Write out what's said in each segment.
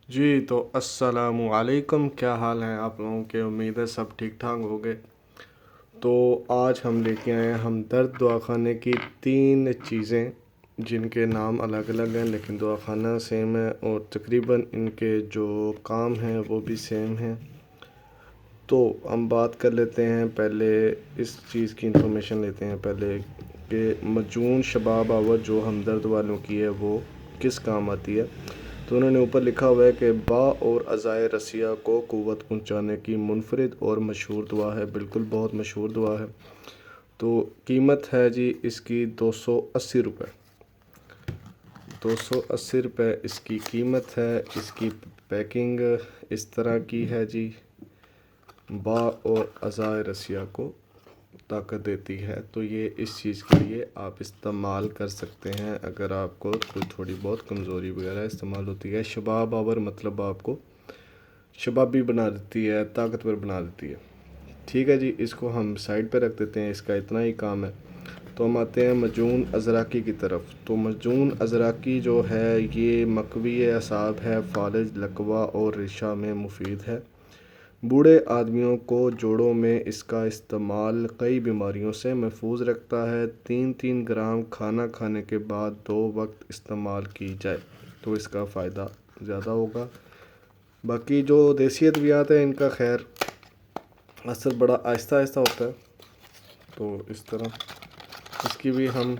جی تو السلام علیکم، کیا حال ہیں آپ لوگوں کے؟ امید ہے سب ٹھیک ٹھاک ہوگے۔ تو آج ہم لے کے آئے ہیں ہمدرد دواخانے کی 3 چیزیں جن کے نام الگ الگ ہیں لیکن دواخانہ سیم ہے اور تقریباً ان کے جو کام ہیں وہ بھی سیم ہیں۔ تو ہم بات کر لیتے ہیں، پہلے اس چیز کی انفارمیشن لیتے ہیں پہلے کہ مجون شباب آور جو ہمدرد والوں کی ہے وہ کس کام آتی ہے۔ تو انہوں نے اوپر لکھا ہوا ہے کہ با اور اعضائے رسیہ کو قوت پہنچانے کی منفرد اور مشہور دوا ہے۔ بالکل بہت مشہور دوا ہے۔ تو قیمت ہے جی اس کی 280 روپے، 280 روپے اس کی قیمت ہے۔ اس کی پیکنگ اس طرح کی ہے جی، با اور اعضائے رسیہ کو طاقت دیتی ہے۔ تو یہ اس چیز کے لیے آپ استعمال کر سکتے ہیں اگر آپ کو کوئی تھوڑی بہت کمزوری وغیرہ استعمال ہوتی ہے۔ شباب آور مطلب آپ کو شبابی بنا دیتی ہے، طاقتور بنا دیتی ہے۔ ٹھیک ہے جی، اس کو ہم سائڈ پہ رکھ دیتے ہیں، اس کا اتنا ہی کام ہے۔ تو ہم آتے ہیں مجون ازراکی کی طرف۔ تو مجون ازراکی جو ہے یہ مقوی اعصاب ہے، فالج، لکوہ اور ریشہ میں مفید ہے۔ بوڑھے آدمیوں کو جوڑوں میں اس کا استعمال کئی بیماریوں سے محفوظ رکھتا ہے۔ 3 گرام کھانا کھانے کے بعد 2 وقت استعمال کی جائے تو اس کا فائدہ زیادہ ہوگا۔ باقی جو دیسی ادویات ہیں ان کا خیر اثر بڑا آہستہ آہستہ ہوتا ہے۔ تو اس طرح اس کی بھی ہم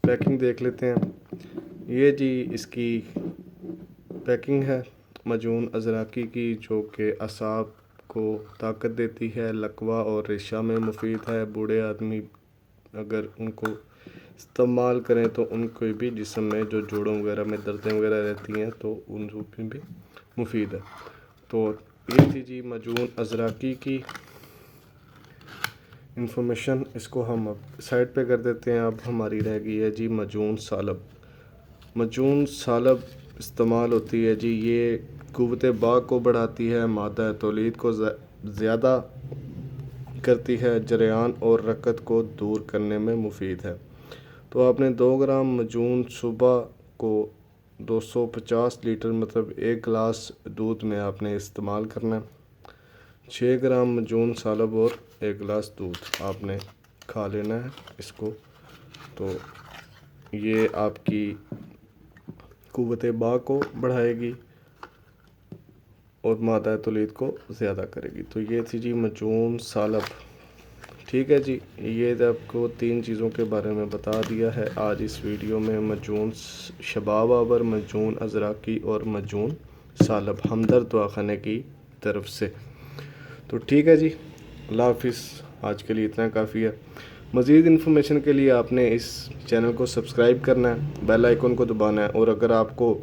پیکنگ دیکھ لیتے ہیں۔ یہ جی اس کی پیکنگ ہے مجون ازراکی کی، جو کہ اعصاب کو طاقت دیتی ہے، لکوہ اور ریشہ میں مفید ہے۔ بوڑھے آدمی اگر ان کو استعمال کریں تو ان کو بھی جسم میں جو جوڑوں وغیرہ میں دردیں وغیرہ رہتی ہیں تو ان میں بھی مفید ہے۔ تو یہ تھی جی مجون ازراکی کی انفارمیشن۔ اس کو ہم اب سائڈ پہ کر دیتے ہیں۔ اب ہماری رہ گئی ہے جی مجون سالب۔ مجون سالب استعمال ہوتی ہے جی، یہ قوت باء کو بڑھاتی ہے، مادہ تولید کو زیادہ کرتی ہے، جریان اور رکت کو دور کرنے میں مفید ہے۔ تو آپ نے 2 گرام مجون صبح کو 250 لیٹر مطلب 1 گلاس دودھ میں آپ نے استعمال کرنا ہے۔ 6 گرام مجون سالب اور 1 گلاس دودھ آپ نے کھا لینا ہے اس کو۔ تو یہ آپ کی قوت باء کو بڑھائے گی اور مادہ تولید کو زیادہ کرے گی۔ تو یہ تھی جی مجون سالب۔ ٹھیک ہے جی، یہ آپ کو 3 چیزوں کے بارے میں بتا دیا ہے آج اس ویڈیو میں، مجون شباب آور، مجون ازراکی اور مجون سالب ہمدرد دواخانے کی طرف سے۔ تو ٹھیک ہے جی، اللہ حافظ، آج کے لیے اتنا کافی ہے۔ مزید انفارمیشن کے لیے آپ نے اس چینل کو سبسکرائب کرنا ہے، بیل آئیکن کو دبانا ہے، اور اگر آپ کو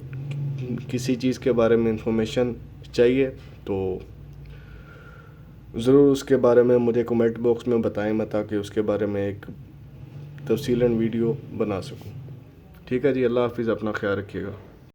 کسی چیز کے بارے میں انفارمیشن چاہیے تو ضرور اس کے بارے میں مجھے کمنٹ باکس میں بتائیں، میں تاکہ اس کے بارے میں ایک تفصیلاً ویڈیو بنا سکوں۔ ٹھیک ہے جی، اللہ حافظ، اپنا خیال رکھیے گا۔